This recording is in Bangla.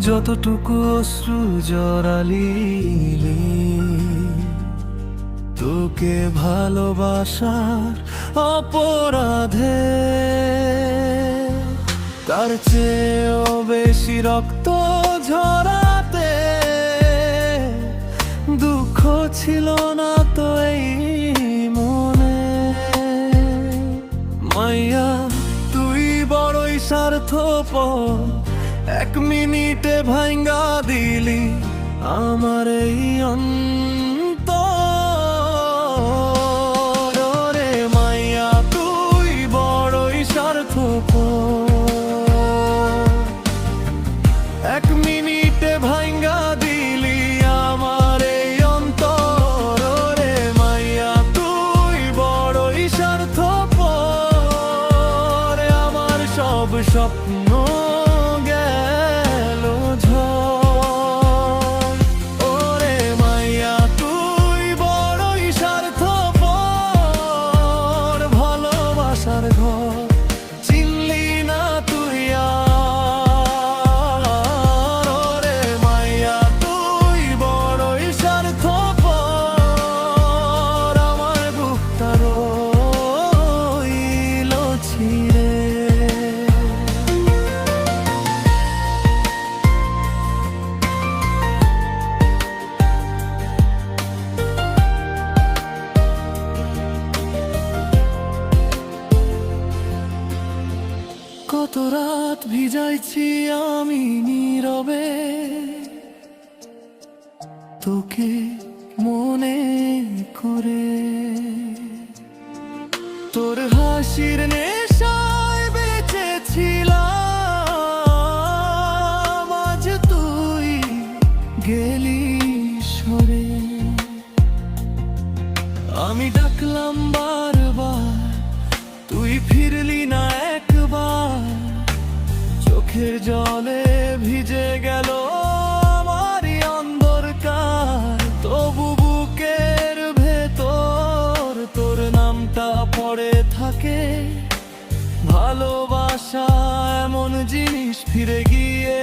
যতটুকু অশ্রু জড়ালি তোকে ভালোবাসার অপরাধে, তার চেয়েও বেশি রক্ত ঝরাতে দুঃখ ছিল না তো এই মনে। মাইয়া তুই বড়ই স্বার্থপর, এক মিনিটে ভাঙ্গা দিলি আমার এই অন্তর। রে মাইয়া তুই বড়ই স্বার্থপর, এক মিনিটে ভাঙ্গা দিলি আমার এই অন্তর। রে মাইয়া তুই বড়ই স্বার্থপর, আমার সব স্বপ্ন গেল ঝড়। ওরে মাইয়া তুই বড়ই স্বার্থপর, ভালোবাসার ঘর চিনলি না তুই আর। ওরে মাইয়া তুই বড়ই স্বার্থপর, আমার বুকটা রইল ছিঁড়ে। কত রাত ভিজাইছি আমি নীরবে তোকে মনে করে, তোর হাসির নেশায় বেঁচেছিলাম, আজ তুই গেলি সরে। আমি ডাকলাম বারবার, তুই ফিরলি না একবার, চোখের জলে ভিজে গেল আমারই অন্ধকার। তবু বুকের ভেতর তোর নামটা পড়ে থাকে। ভালোবাসা এমন জিনিস, ফিরে গিয়ে